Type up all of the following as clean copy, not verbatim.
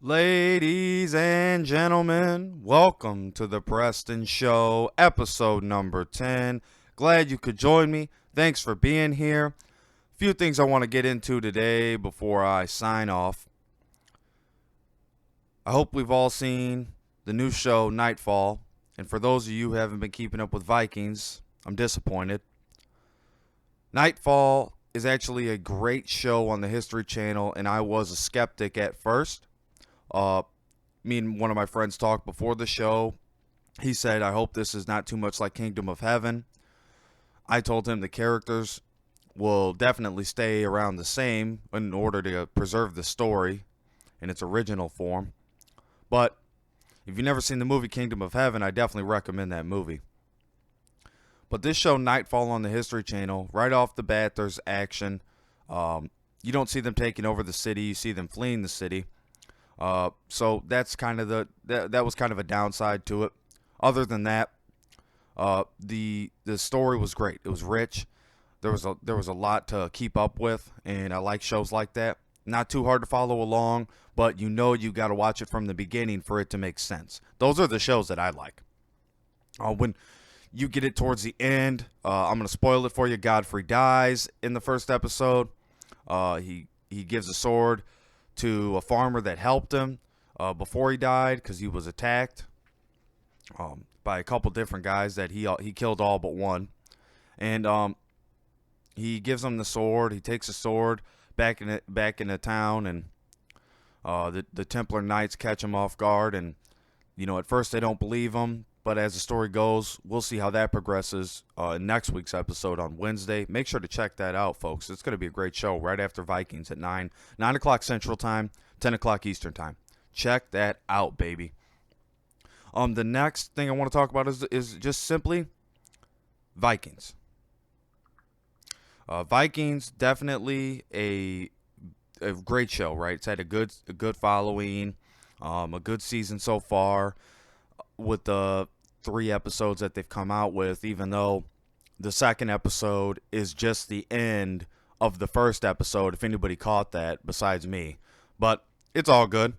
Ladies and gentlemen, welcome to the Preston Show, episode number 10. Glad you could join me. Thanks for being here. A few things I want to get into today before I sign off. I hope we've all seen the new show, Nightfall. And for those of you who haven't been keeping up with Vikings, I'm disappointed. Nightfall is actually a great show on the History Channel, and I was a skeptic at first. Me and one of my friends talked before the show. He said, I hope this is not too much like Kingdom of Heaven. I told him the characters will definitely stay around the same in order to preserve the story in its original form. But if you've never seen the movie Kingdom of Heaven, I definitely recommend that movie. But this show, Nightfall on the History Channel, right off the bat, there's action. You don't see them taking over the city. You see them fleeing the city. So that's kind of that was kind of a downside to it. Other than that, the story was great. It was rich. There was a lot to keep up with, and I like shows like that. Not too hard to follow along, but you got to watch it from the beginning for it to make sense. Those are the shows that I like. When you get it towards the end, I'm gonna spoil it for you. Godfrey dies in the first episode. He gives a sword to a farmer that helped him before he died because he was attacked by a couple different guys that he killed all but one. And he gives him the sword. He takes the sword back into town, and the Templar Knights catch him off guard. And at first they don't believe him, but as the story goes, we'll see how that progresses in next week's episode on Wednesday. Make sure to check that out, folks. It's going to be a great show right after Vikings at 9 o'clock Central Time, 10 o'clock Eastern Time. Check that out, baby. The next thing I want to talk about is just simply Vikings. Vikings, definitely a great show, right? It's had a good following, a good season so far with the 3 episodes that they've come out with, even though the second episode is just the end of the first episode, if anybody caught that besides me. But it's all good.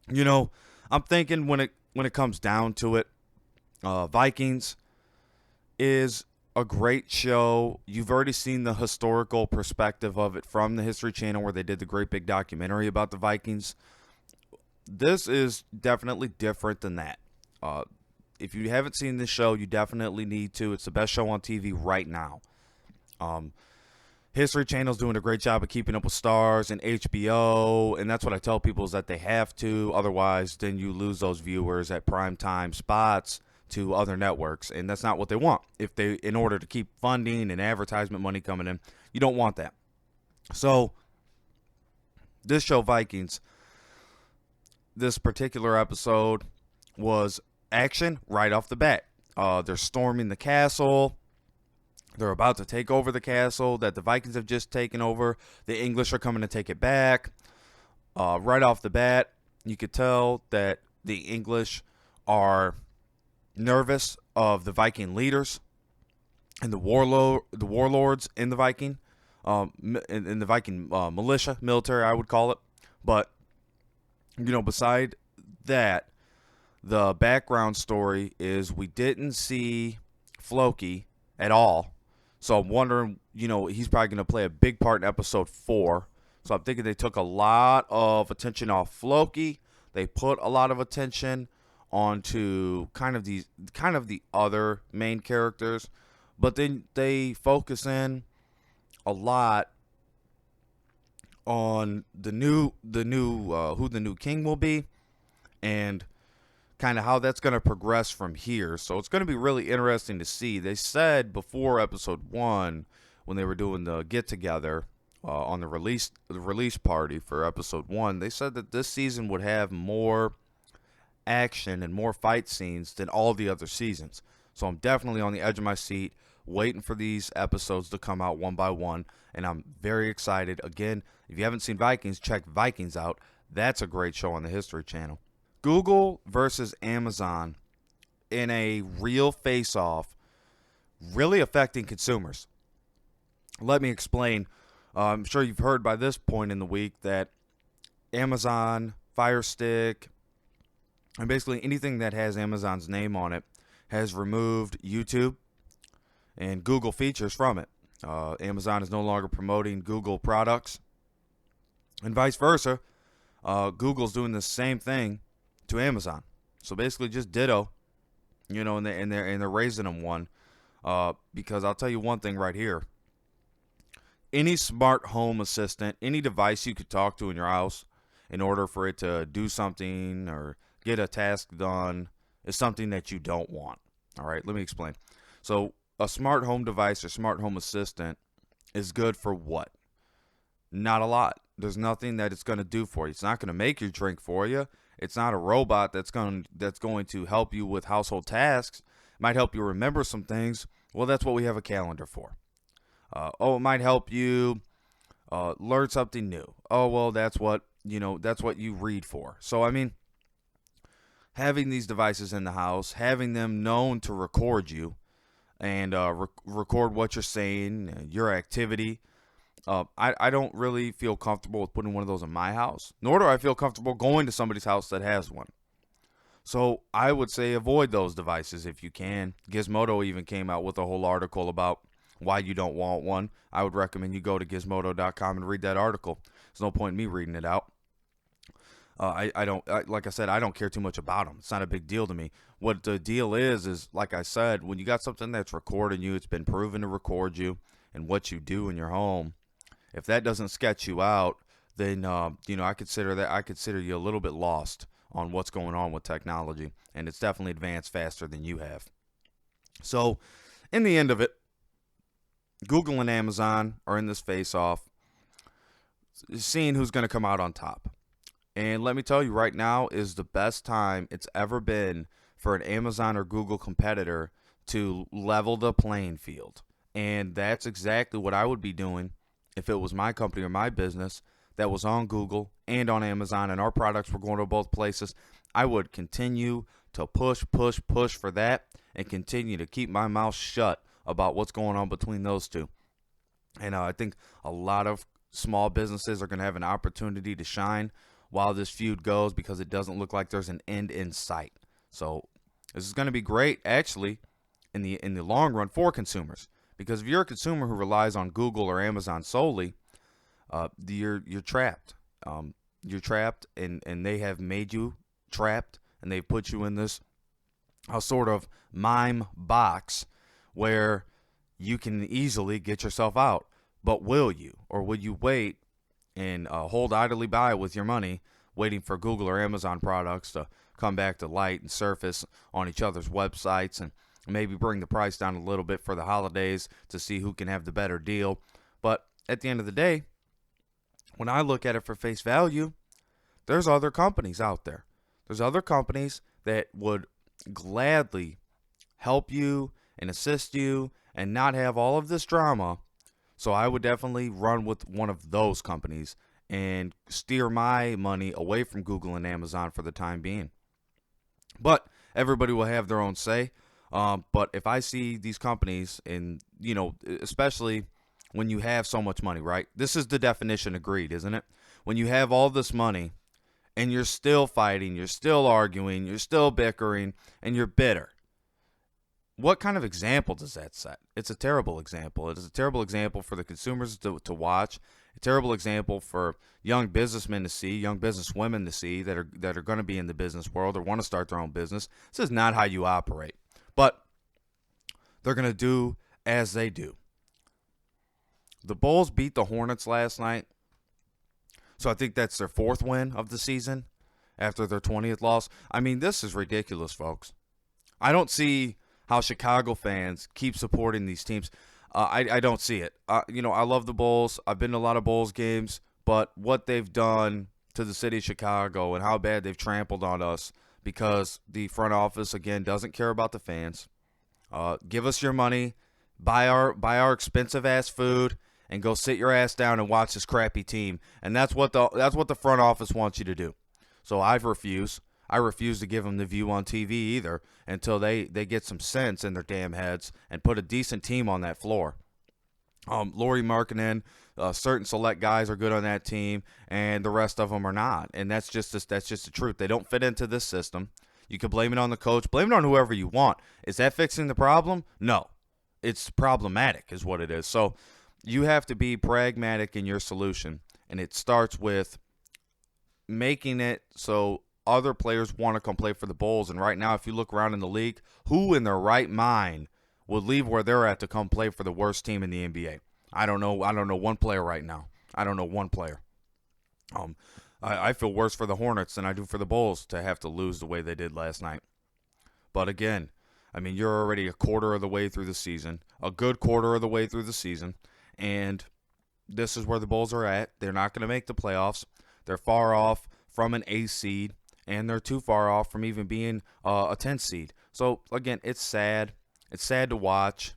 I'm thinking when it comes down to it, Vikings is a great show. You've already seen the historical perspective of it from the History Channel where they did the great big documentary about the Vikings. This is definitely different than that. If you haven't seen this show, you definitely need to. It's the best show on TV right now. History Channel's doing a great job of keeping up with stars and HBO, and that's what I tell people is that they have to. Otherwise, then you lose those viewers at primetime spots to other networks, and that's not what they want. In order to keep funding and advertisement money coming in, you don't want that. So, this show, Vikings, this particular episode was action right off the bat. They're storming the castle. They're about to take over the castle that the Vikings have just taken over. The English are coming to take it back. Right off the bat, you could tell that the English are nervous of the Viking leaders and the warlords in the Viking, in the Viking military, I would call it. But beside that, the background story is we didn't see Floki at all. So I'm wondering, he's probably going to play a big part in episode 4. So I'm thinking they took a lot of attention off Floki. They put a lot of attention onto kind of the other main characters. But then they focus in a lot on the new who the new king will be and kind of how that's going to progress from here. So it's going to be really interesting to see. They said before episode 1, when they were doing the get together on the release party for episode 1, they said that this season would have more action and more fight scenes than all the other seasons. So I'm definitely on the edge of my seat waiting for these episodes to come out one by one, and I'm very excited. Again, if you haven't seen Vikings, check Vikings out. That's a great show on the History Channel. Google versus Amazon in a real face-off, really affecting consumers. Let me explain. I'm sure you've heard by this point in the week that Amazon Fire Stick, and basically anything that has Amazon's name on it has removed YouTube and Google features from it. Amazon is no longer promoting Google products, and vice versa. Google's doing the same thing to Amazon. So basically, just ditto, and they're raising them one. Because I'll tell you one thing right here: any smart home assistant, any device you could talk to in your house, in order for it to do something or get a task done, is something that you don't want. All right, let me explain. So a smart home device or smart home assistant is good for what? Not a lot. There's nothing that it's going to do for you. It's not going to make your drink for you. It's not a robot that's going to help you with household tasks. It might help you remember some things. Well, that's what we have a calendar for. It might help you learn something new. Oh, well, that's what you read for. So, I mean, having these devices in the house, having them known to record you and record what you're saying, your activity. I don't really feel comfortable with putting one of those in my house, nor do I feel comfortable going to somebody's house that has one. So I would say avoid those devices if you can. Gizmodo even came out with a whole article about why you don't want one. I would recommend you go to gizmodo.com and read that article. There's no point in me reading it out. Like I said, I don't care too much about them. It's not a big deal to me. What the deal is like I said, when you got something that's recording you, it's been proven to record you and what you do in your home. If that doesn't sketch you out, then I consider you a little bit lost on what's going on with technology, and it's definitely advanced faster than you have. So, in the end of it, Google and Amazon are in this face-off, seeing who's going to come out on top. And let me tell you, right now is the best time it's ever been for an Amazon or Google competitor to level the playing field. And that's exactly what I would be doing if it was my company or my business that was on Google and on Amazon and our products were going to both places. I would continue to push for that and continue to keep my mouth shut about what's going on between those two. And I think a lot of small businesses are going to have an opportunity to shine while this feud goes, because it doesn't look like there's an end in sight. So this is going to be great, actually, in the long run for consumers. Because if you're a consumer who relies on Google or Amazon solely, you're trapped. You're trapped, and they have made you trapped, and they've put you in this sort of mime box where you can easily get yourself out. But will you? Or will you wait and hold idly by with your money, waiting for Google or Amazon products to come back to light and surface on each other's websites, and maybe bring the price down a little bit for the holidays to see who can have the better deal? But at the end of the day, when I look at it for face value, there's other companies out there. There's other companies that would gladly help you and assist you and not have all of this drama. So I would definitely run with one of those companies and steer my money away from Google and Amazon for the time being. But everybody will have their own say. But if I see these companies, and especially when you have so much money, right? This is the definition of greed, isn't it? When you have all this money and you're still fighting, you're still arguing, you're still bickering, and you're bitter. What kind of example does that set? It's a terrible example. It is a terrible example for the consumers to watch. A terrible example for young businessmen to see, young businesswomen to see that are going to be in the business world or want to start their own business. This is not how you operate. But they're going to do as they do. The Bulls beat the Hornets last night. So I think that's their 4th win of the season after their 20th loss. I mean, this is ridiculous, folks. I don't see how Chicago fans keep supporting these teams. I don't see it. I love the Bulls. I've been to a lot of Bulls games. But what they've done to the city of Chicago and how bad they've trampled on us, because the front office, again, doesn't care about the fans. Give us your money, buy our expensive-ass food, and go sit your ass down and watch this crappy team. And that's what the front office wants you to do. So I refuse to give them the view on TV either until they get some sense in their damn heads and put a decent team on that floor. Lauri Markkanen, certain select guys are good on that team, and the rest of them are not. And that's just the truth. They don't fit into this system. You can blame it on the coach, blame it on whoever you want. Is that fixing the problem? No, it's problematic, is what it is. So you have to be pragmatic in your solution, and it starts with making it so other players want to come play for the Bulls. And right now, if you look around in the league, who in their right mind would leave where they're at to come play for the worst team in the NBA? I don't know one player right now. I don't know one player. I feel worse for the Hornets than I do for the Bulls to have to lose the way they did last night. But again, I mean, you're already a quarter of the way through the season, a good quarter of the way through the season, and this is where the Bulls are at. They're not going to make the playoffs. They're far off from an A seed, and they're too far off from even being a 10 seed. So, again, it's sad. It's sad to watch.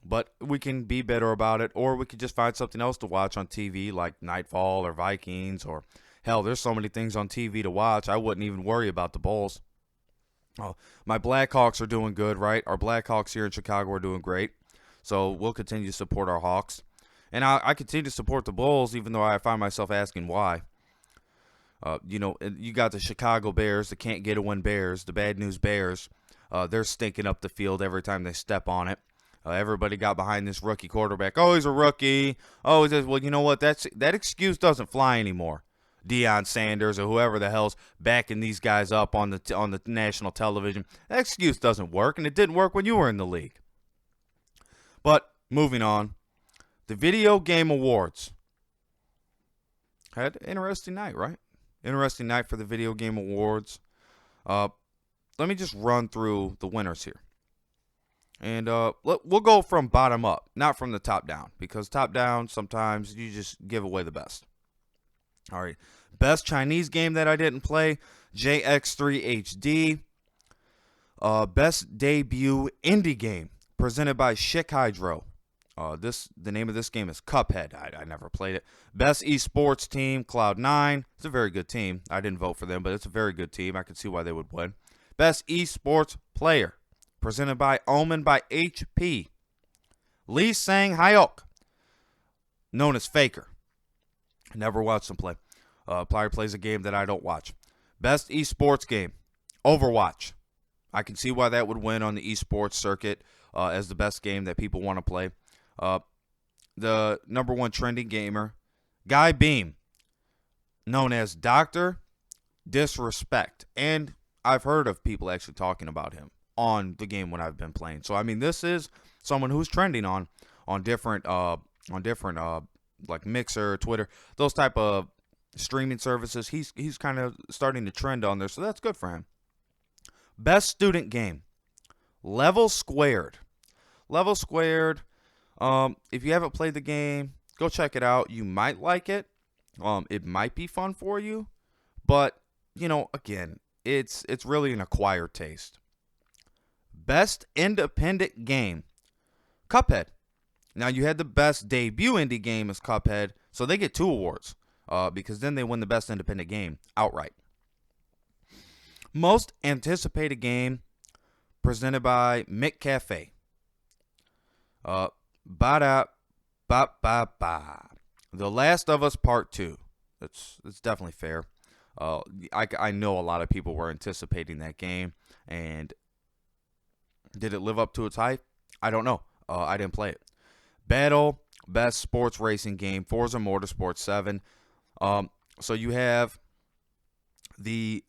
But we can be better about it, or we could just find something else to watch on TV, like Nightfall or Vikings, or hell, there's so many things on TV to watch. I wouldn't even worry about the Bulls. My Blackhawks are doing good, right? Our Blackhawks here in Chicago are doing great. So we'll continue to support our Hawks. And I continue to support the Bulls, even though I find myself asking why. You got the Chicago Bears, the can't get a win Bears, the bad news Bears. They're stinking up the field every time they step on it. Everybody got behind this rookie quarterback. Oh, he's a rookie. Oh, well, you know what? That excuse doesn't fly anymore. Deion Sanders or whoever the hell's backing these guys up on the national television. That excuse doesn't work, and it didn't work when you were in the league. But moving on, the Video Game Awards had an interesting night, right? Interesting night for the Video Game Awards. Let me just run through the winners here. And we'll go from bottom up, not from the top down, because top down, sometimes you just give away the best. All right. Best Chinese game that I didn't play, JX3 HD. Best debut indie game, presented by Chic Hydro. The name of this game is Cuphead. I never played it. Best esports team, Cloud9. It's a very good team. I didn't vote for them, but it's a very good team. I can see why they would win. Best esports player, presented by Omen by HP. Lee Sang Hyuk, known as Faker. Never watched him play. Player plays a game that I don't watch. Best esports game, Overwatch. I can see why that would win on the esports circuit as the best game that people want to play. The number one trending gamer, Guy Beam, known as Dr. Disrespect. And I've heard of people actually talking about him on the game when I've been playing. So I mean, this is someone who's trending on different like Mixer, Twitter, those type of streaming services. He's kind of starting to trend on there, so that's good for him. Best student game, Level Squared. Level Squared. If you haven't played the game, go check it out. You might like it. It might be fun for you, but again, it's really an acquired taste. Best independent game, Cuphead. Now, you had the best debut indie game as Cuphead, so they get 2 awards because then they win the best independent game outright. Most anticipated game, presented by Mick Cafe. The Last of Us Part 2. It's definitely fair. I know a lot of people were anticipating that game, and did it live up to its hype? I don't know. I didn't play it. Battle, best sports racing game, Forza Motorsport 7. So you have the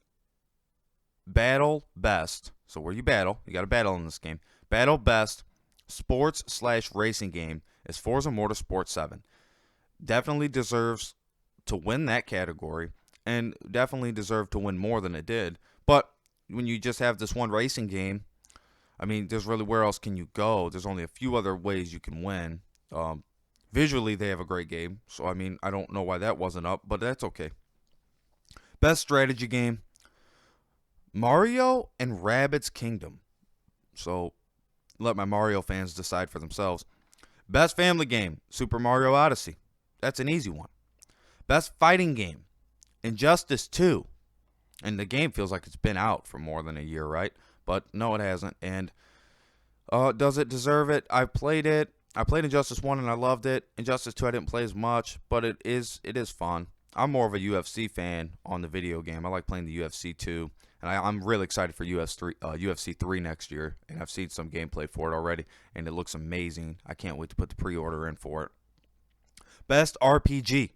battle best. So where you battle, you got to battle in this game. Battle best sports/racing game is Forza Motorsport 7. Definitely deserves to win that category, and definitely deserved to win more than it did. But when you just have this one racing game, I mean, there's really, where else can you go? There's only a few other ways you can win. Visually, they have a great game. So, I mean, I don't know why that wasn't up, but that's okay. Best strategy game, Mario and Rabbids Kingdom. So, let my Mario fans decide for themselves. Best family game, Super Mario Odyssey. That's an easy one. Best fighting game, Injustice 2. And the game feels like it's been out for more than a year, right? But no, it hasn't. And does it deserve it? I've played it. I played Injustice 1 and I loved it. Injustice 2 I didn't play as much, but it is fun. I'm more of a UFC fan on the video game. I like playing the UFC 2, and I'm really excited for UFC 3 next year, and I've seen some gameplay for it already, and it looks amazing. I can't wait to put the pre-order in for it. Best RPG,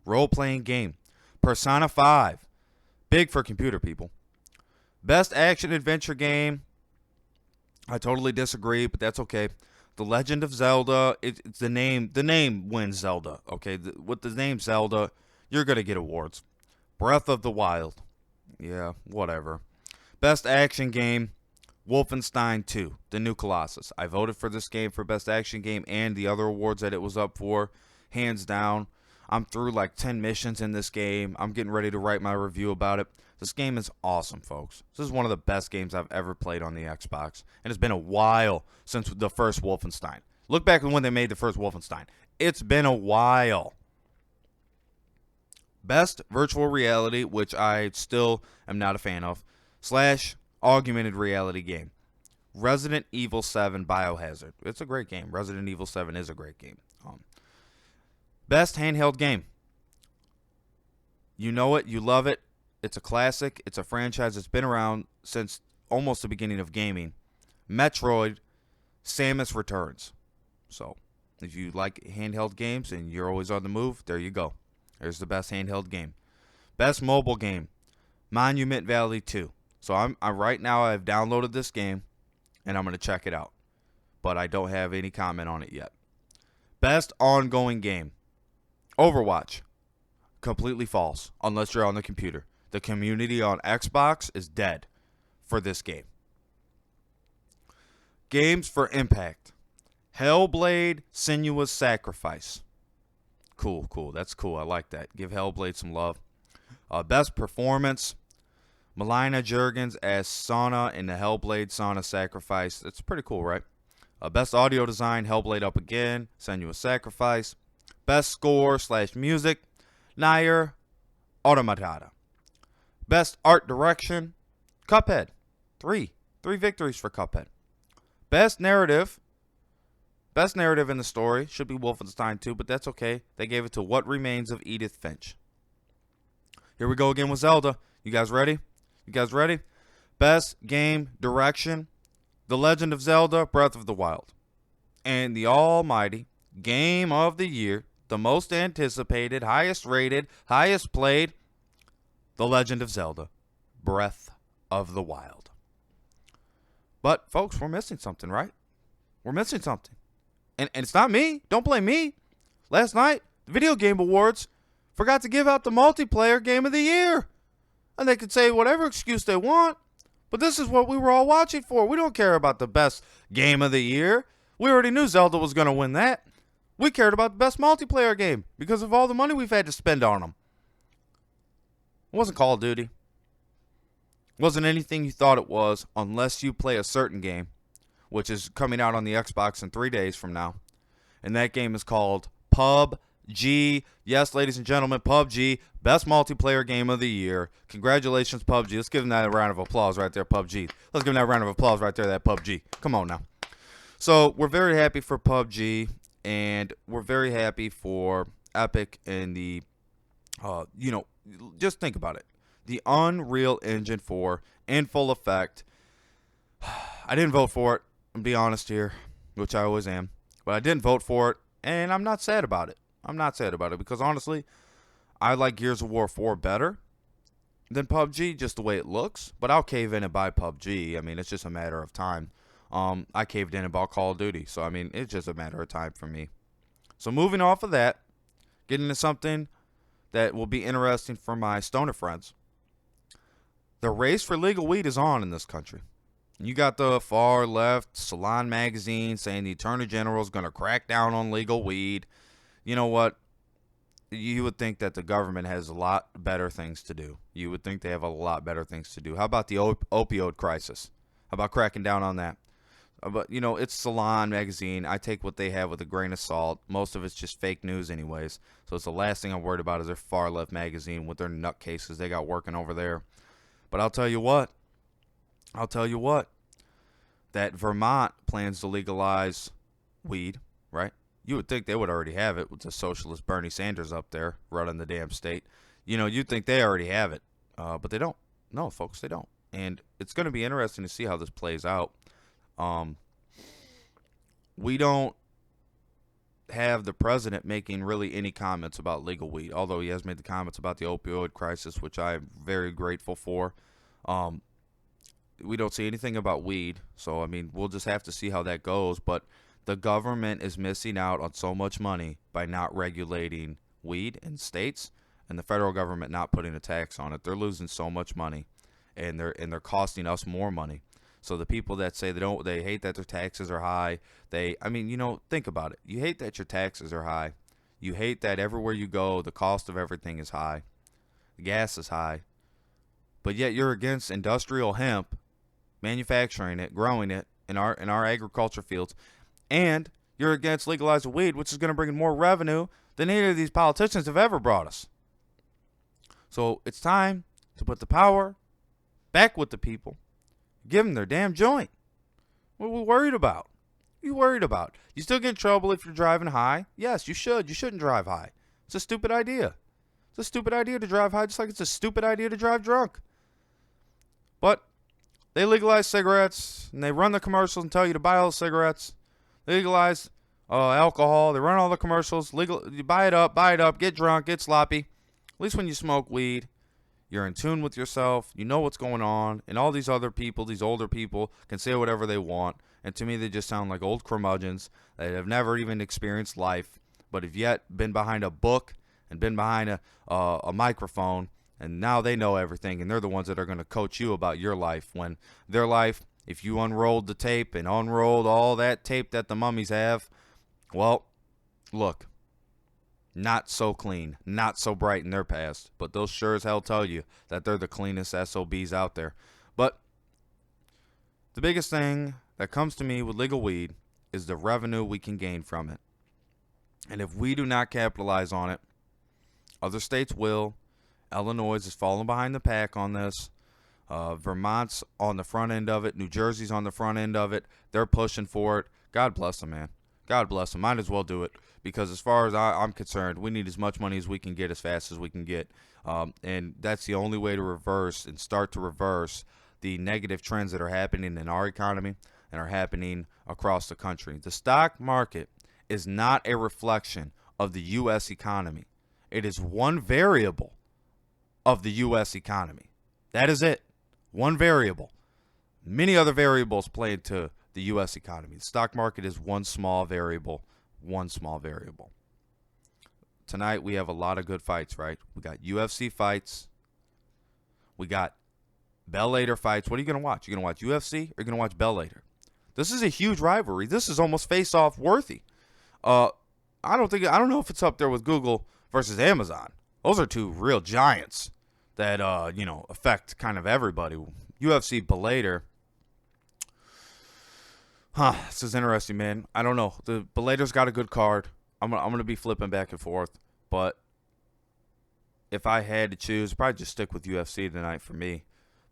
role-playing game, Persona 5, big for computer people. Best action-adventure game, I totally disagree, but that's okay. The Legend of Zelda, it's the name. The name wins Zelda, okay? With the name Zelda, you're going to get awards. Breath of the Wild, yeah, whatever. Best action game, Wolfenstein 2, The New Colossus. I voted for this game for Best Action Game and the other awards that it was up for, hands down. I'm through like 10 missions in this game. I'm getting ready to write my review about it. This game is awesome, folks. This is one of the best games I've ever played on the Xbox, and it's been a while since the first Wolfenstein. Look back when they made the first Wolfenstein. It's been a while. Best virtual reality, which I still am not a fan of, / augmented reality game. Resident Evil 7 Biohazard. It's a great game. Resident Evil 7 is a great game. Best handheld game. You know it. You love it. It's a classic. It's a franchise that's been around since almost the beginning of gaming. Metroid, Samus Returns. So, if you like handheld games and you're always on the move, there you go. There's the best handheld game. Best mobile game, Monument Valley 2. So I'm right now I've downloaded this game and I'm going to check it out. But I don't have any comment on it yet. Best ongoing game, Overwatch. Completely false unless you're on the computer. The community on Xbox is dead for this game. Games for Impact, Hellblade Senua's Sacrifice. Cool. That's cool. I like that. Give Hellblade some love. Best performance, Melina Juergens as Sauna in the Hellblade Sauna Sacrifice. That's pretty cool, right? Best audio design, Hellblade Up Again, Senua's Sacrifice. Best score / music, Nier Automata. Best art direction, Cuphead. Three victories for Cuphead. Best narrative in the story should be Wolfenstein 2, but that's okay. They gave it to What Remains of Edith Finch. Here we go again with Zelda. You guys ready? Best game direction, The Legend of Zelda Breath of the Wild. And the almighty game of the year, the most anticipated, highest rated, highest played, The Legend of Zelda Breath of the Wild. But, folks, we're missing something, right? We're missing something. And it's not me. Don't blame me. Last night, the Video Game Awards forgot to give out the multiplayer game of the year. And they could say whatever excuse they want. But this is what we were all watching for. We don't care about the best game of the year. We already knew Zelda was going to win that. We cared about the best multiplayer game because of all the money we've had to spend on them. It wasn't Call of Duty. It wasn't anything you thought it was unless you play a certain game, which is coming out on the Xbox in 3 days from now. And that game is called PUBG. Yes, ladies and gentlemen, PUBG, best multiplayer game of the year. Congratulations, PUBG. Let's give them that a round of applause right there, PUBG. Let's give them that round of applause right there, that PUBG. Come on now. So we're very happy for PUBG, and we're very happy for Epic and the, just think about it. The Unreal Engine 4 in full effect. I didn't vote for it. I'm be honest here, which I always am. But I didn't vote for it, and I'm not sad about it. Because honestly, I like Gears of War 4 better than PUBG, just the way it looks. But I'll cave in and buy PUBG. I mean, it's just a matter of time. I caved in and bought Call of Duty. So, I mean, it's just a matter of time for me. So, moving off of that, getting into something that will be interesting for my stoner friends. The race for legal weed is on in this country. You got the far left Salon magazine saying the Attorney General is going to crack down on legal weed. You know what? You would think that the government has a lot better things to do. You would think they have a lot better things to do. How about the opioid crisis? How about cracking down on that? But, it's Salon magazine. I take what they have with a grain of salt. Most of it's just fake news anyways. So it's the last thing I'm worried about is their far left magazine with their nutcases they got working over there. But I'll tell you what, that Vermont plans to legalize weed, right? You would think they would already have it with the socialist Bernie Sanders up there running the damn state. You'd think they already have it, but they don't. No, folks, they don't. And it's going to be interesting to see how this plays out. We don't have the president making really any comments about legal weed, although he has made the comments about the opioid crisis, which I'm very grateful for. We don't see anything about weed, so I mean, we'll just have to see how that goes. But the government is missing out on so much money by not regulating weed in states, and the federal government not putting a tax on it. They're losing so much money, and they're costing us more money. So the people that say they hate that their taxes are high, think about it. You hate that your taxes are high. You hate that everywhere you go, the cost of everything is high. The gas is high. But yet you're against industrial hemp, manufacturing it, growing it in our agriculture fields, and you're against legalizing weed, which is going to bring in more revenue than any of these politicians have ever brought us. So it's time to put the power back with the people. Give them their damn joint. What are we worried about? What are you worried about? You still get in trouble if you're driving high? Yes, you should. You shouldn't drive high. It's a stupid idea. It's a stupid idea to drive high, just like it's a stupid idea to drive drunk. But they legalize cigarettes, and they run the commercials and tell you to buy all the cigarettes. They legalize alcohol. They run all the commercials. You buy it up, get drunk, get sloppy. At least when you smoke weed, you're in tune with yourself. You know what's going on. And all these other people, these older people, can say whatever they want. And to me, they just sound like old curmudgeons that have never even experienced life, but have yet been behind a book and been behind a microphone. And now they know everything. And they're the ones that are going to coach you about your life. When their life, if you unrolled the tape and unrolled all that tape that the mummies have, well, look. Not so clean, not so bright in their past, but they'll sure as hell tell you that they're the cleanest SOBs out there. But the biggest thing that comes to me with legal weed is the revenue we can gain from it. And if we do not capitalize on it, other states will. Illinois is falling behind the pack on this. Vermont's on the front end of it. New Jersey's on the front end of it. They're pushing for it. God bless them, man. God bless them. Might as well do it. Because as far as I'm concerned, we need as much money as we can get as fast as we can get. And that's the only way to reverse and start to reverse the negative trends that are happening in our economy and are happening across the country. The stock market is not a reflection of the U.S. economy. It is one variable of the U.S. economy. That is it. One variable. Many other variables play into the U.S. economy. The stock market is one small variable. One small variable. Tonight we have a lot of good fights, right? We got UFC fights. We got Bellator fights. What are you going to watch? You going to watch UFC or are you going to watch Bellator? This is a huge rivalry. This is almost face-off worthy. I don't know if it's up there with Google versus Amazon. Those are two real giants that affect kind of everybody. UFC Bellator. This is interesting, man. I don't know. The Bellator's got a good card. I'm gonna be flipping back and forth, but if I had to choose, I'd probably just stick with UFC tonight for me.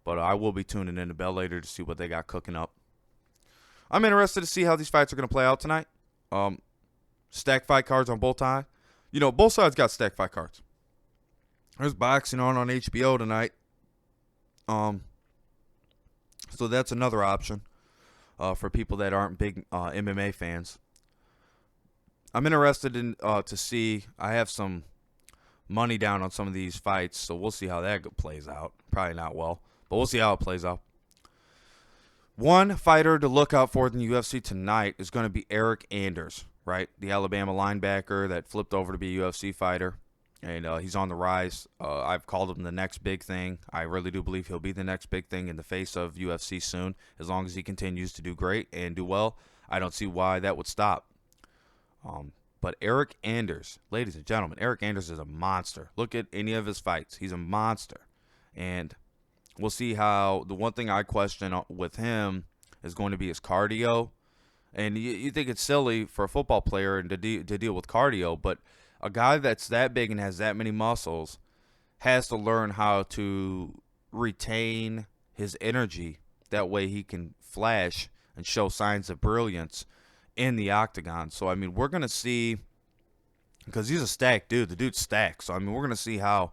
But I will be tuning in to Bellator to see what they got cooking up. I'm interested to see how these fights are gonna play out tonight. Stack fight cards on both sides. Both sides got stack fight cards. There's boxing on HBO tonight. So that's another option. For people that aren't big MMA fans. I'm interested in to see. I have some money down on some of these fights, so we'll see how that plays out. Probably not well, but we'll see how it plays out. One fighter to look out for in the UFC tonight is going to be Eric Anders, right? The Alabama linebacker that flipped over to be a UFC fighter. And he's on the rise. I've called him the next big thing. I really do believe he'll be the next big thing in the face of UFC soon. As long as he continues to do great and do well, I don't see why that would stop. But Eric Anders, ladies and gentlemen, Eric Anders is a monster. Look at any of his fights. He's a monster. And we'll see how the one thing I question with him is going to be his cardio. And you think it's silly for a football player and to deal with cardio, but a guy that's that big and has that many muscles has to learn how to retain his energy. That way he can flash and show signs of brilliance in the octagon. So I mean, we're gonna see, because he's a stacked dude. The dude's stacked. So I mean, we're gonna see how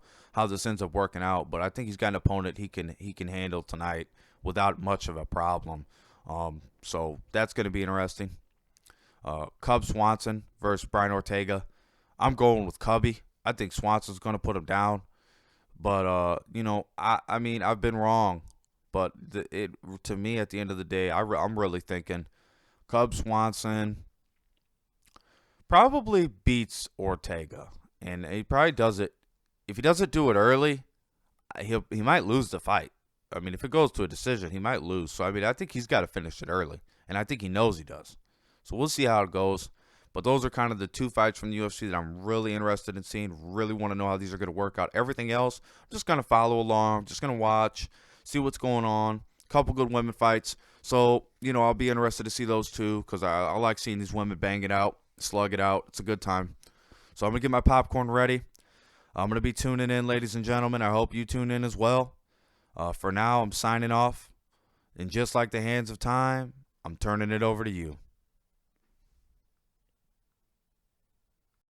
this ends up working out. But I think he's got an opponent he can handle tonight without much of a problem. So that's gonna be interesting. Cub Swanson versus Brian Ortega. I'm going with Cubby. I think Swanson's gonna put him down. But I mean, I've been wrong. But it to me at the end of the day, I'm really thinking Cub Swanson probably beats Ortega, and he probably does it. If he doesn't do it early, he might lose the fight. I mean, if it goes to a decision, he might lose. So I mean, I think he's got to finish it early, and I think he knows he does. So we'll see how it goes. But those are kind of the two fights from the UFC that I'm really interested in seeing. Really want to know how these are going to work out. Everything else, I'm just going to follow along, just going to watch, see what's going on. Couple good women fights. So, I'll be interested to see those two because I like seeing these women bang it out, slug it out. It's a good time. So I'm going to get my popcorn ready. I'm going to be tuning in, ladies and gentlemen. I hope you tune in as well. For now, I'm signing off. And just like the hands of time, I'm turning it over to you.